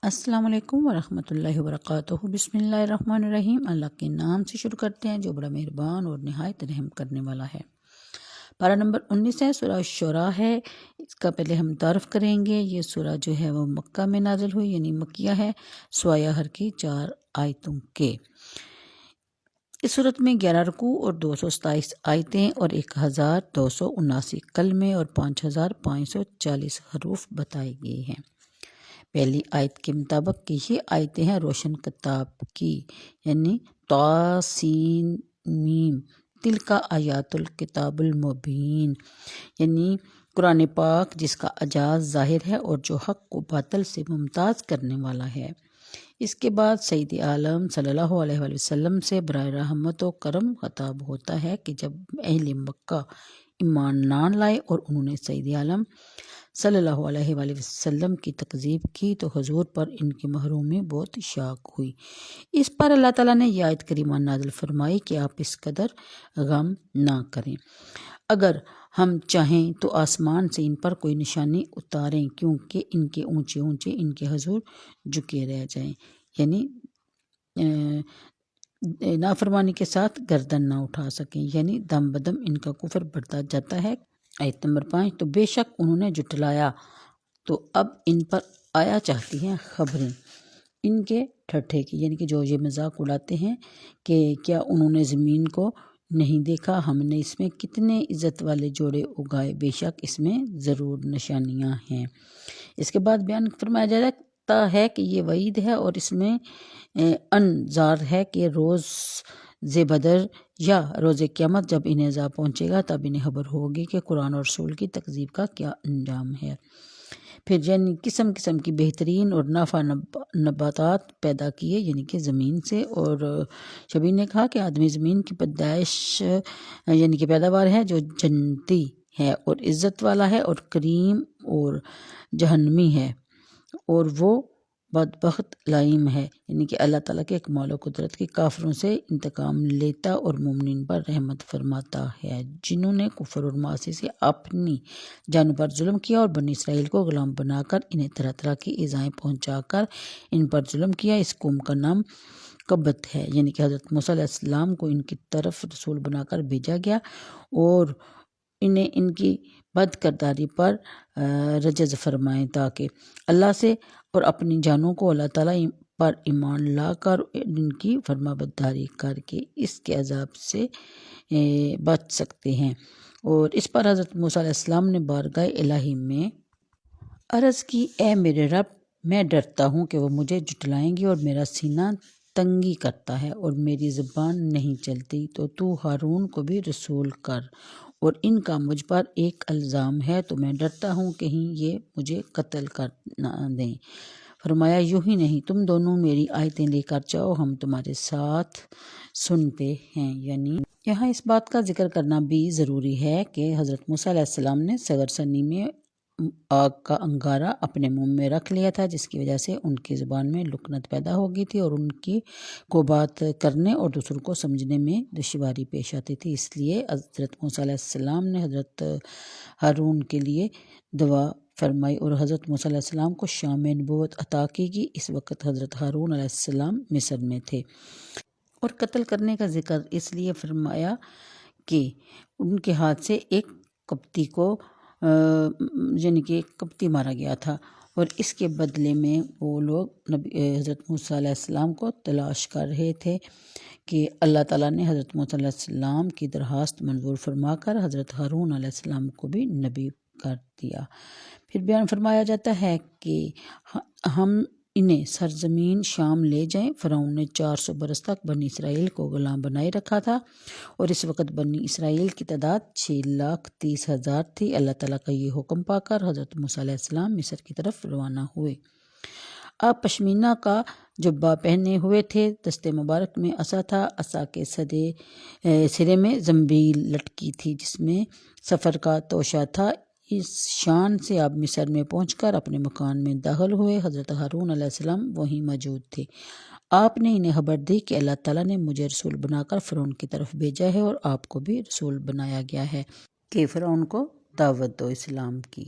السلام علیکم ورحمۃ اللہ وبرکاتہ۔ بسم اللہ الرحمن الرحیم۔ اللہ کے نام سے شروع کرتے ہیں جو بڑا مہربان اور نہایت رحم کرنے والا ہے۔ پارہ نمبر 19 ہے، سورہ الشعراء ہے۔ اس کا پہلے ہم تعارف کریں گے۔ یہ سورہ جو ہے وہ مکہ میں نازل ہوئی، یعنی مکیہ ہے، سوایہ ہر کی 4 آیتوں کے۔ اس صورت میں 11 رکوع اور 227 آیتیں اور 1279 کلمے اور 5540 حروف بتائے گئے ہیں۔ پہلی آیت کے مطابق کہ یہ آیتیں ہیں روشن کتاب کی، یعنی طاسین میم، تلک آیات الکتاب المبین، یعنی قرآن پاک جس کا اعجاز ظاہر ہے اور جو حق و باطل سے ممتاز کرنے والا ہے۔ اس کے بعد سید عالم صلی اللہ علیہ وآلہ وسلم سے براہ رحمت و کرم خطاب ہوتا ہے کہ جب اہل مکہ ایمان نہ لائے اور انہوں نے سید عالم صلی اللہ علیہ وآلہ وسلم کی تکذیب کی تو حضور پر ان کی محرومی بہت شاق ہوئی۔ اس پر اللہ تعالیٰ نے یہ آیت کریمہ نازل فرمائی کہ آپ اس قدر غم نہ کریں، اگر ہم چاہیں تو آسمان سے ان پر کوئی نشانی اتاریں کیونکہ ان کے اونچے اونچے ان کے حضور جھکے رہ جائیں، یعنی نافرمانی کے ساتھ گردن نہ اٹھا سکیں، یعنی دم بدم ان کا کفر بڑھتا جاتا ہے۔ آیت نمبر 5، تو بے شک انہوں نے جھٹلایا تو اب ان پر آیا چاہتی ہیں خبریں ان کے ٹھٹھے کی، یعنی کہ جو یہ مذاق اڑاتے ہیں کہ کیا انہوں نے زمین کو نہیں دیکھا، ہم نے اس میں کتنے عزت والے جوڑے اگائے، بے شک اس میں ضرور نشانیاں ہیں۔ اس کے بعد بیان فرمایا جاتا ہے کہ یہ وعید ہے اور اس میں انذار ہے کہ روز بدر یا روز قیامت جب انہیں عذاب پہنچے گا تب انہیں خبر ہوگی کہ قرآن اور رسول کی تکذیب کا کیا انجام ہے۔ پھر یعنی قسم قسم کی بہترین اور نافع نباتات پیدا کیے، یعنی کہ زمین سے، اور شبیر نے کہا کہ آدمی زمین کی پیدائش یعنی کہ پیداوار ہے جو جنتی ہے اور عزت والا ہے اور کریم اور جہنمی ہے، اور وہ بدبخت لائم ہے، یعنی کہ اللہ تعالیٰ کے کمال و قدرت کے کافروں سے انتقام لیتا اور مومنین پر رحمت فرماتا ہے جنہوں نے کفر اور معاصی سے اپنی جانوں پر ظلم کیا اور بنی اسرائیل کو غلام بنا کر انہیں طرح طرح کی ایذائیں پہنچا کر ان پر ظلم کیا۔ اس قوم کا نام قبط ہے، یعنی کہ حضرت موسیٰ علیہ السلام کو ان کی طرف رسول بنا کر بھیجا گیا اور انہیں ان کی بد کرداری پر رجز فرمائیں تاکہ اللہ سے اور اپنی جانوں کو اللہ تعالیٰ پر ایمان لا کر ان کی فرما برداری کر کے اس کے عذاب سے بچ سکتے ہیں۔ اور اس پر حضرت موسیٰ علیہ السلام نے بارگاہ الہی میں عرض کی، اے میرے رب، میں ڈرتا ہوں کہ وہ مجھے جھٹلائیں گے اور میرا سینہ تنگی کرتا ہے اور میری زبان نہیں چلتی، تو ہارون کو بھی رسول کر، اور ان کا مجھ پر ایک الزام ہے تو میں ڈرتا ہوں کہیں یہ مجھے قتل کر نہ دیں۔ فرمایا یوں ہی نہیں، تم دونوں میری آیتیں لے کر جاؤ، ہم تمہارے ساتھ سنتے ہیں۔ یعنی یہاں اس بات کا ذکر کرنا بھی ضروری ہے کہ حضرت موسیٰ علیہ السلام نے صغر سنی میں آگ کا انگارہ اپنے منہ میں رکھ لیا تھا، جس کی وجہ سے ان کی زبان میں لکنت پیدا ہو گئی تھی اور ان کو بات کرنے اور دوسروں کو سمجھنے میں دشواری پیش آتی تھی۔ اس لیے حضرت موسیٰ علیہ السلام نے حضرت ہارون کے لیے دعا فرمائی اور حضرت موسیٰ علیہ السلام کو شام نبوت عطا کی گئی۔ اس وقت حضرت ہارون علیہ السلام مصر میں تھے، اور قتل کرنے کا ذکر اس لیے فرمایا کہ ان کے ہاتھ سے ایک قبطی کو یعنی کہ ایک قبطی مارا گیا تھا، اور اس کے بدلے میں وہ لوگ حضرت موسیٰ علیہ السلام کو تلاش کر رہے تھے کہ اللہ تعالیٰ نے حضرت موسیٰ علیہ السلام کی درخواست منظور فرما کر حضرت ہارون علیہ السلام کو بھی نبی کر دیا۔ پھر بیان فرمایا جاتا ہے کہ ہم انہیں سرزمین شام لے جائیں۔ فرعون نے 400 برس تک بنی اسرائیل کو غلام بنائے رکھا تھا، اور اس وقت بنی اسرائیل کی تعداد 6,30,000 تھی۔ اللہ تعالیٰ کا یہ حکم پا کر حضرت موسیٰ علیہ السلام مصر کی طرف روانہ ہوئے۔ آپ پشمینہ کا جبہ پہنے ہوئے تھے، دست مبارک میں عصا تھا، عصا کے سرے میں زنبیل لٹکی تھی جس میں سفر کا توشہ تھا۔ اس شان سے آپ مصر میں پہنچ کر اپنے مکان میں داخل ہوئے۔ حضرت ہارون علیہ السلام وہیں موجود تھے۔ آپ نے انہیں خبر دی کہ اللہ تعالیٰ نے مجھے رسول بنا کر فرعون کی طرف بھیجا ہے اور آپ کو بھی رسول بنایا گیا ہے کہ فرعون کو دعوت دو اسلام کی۔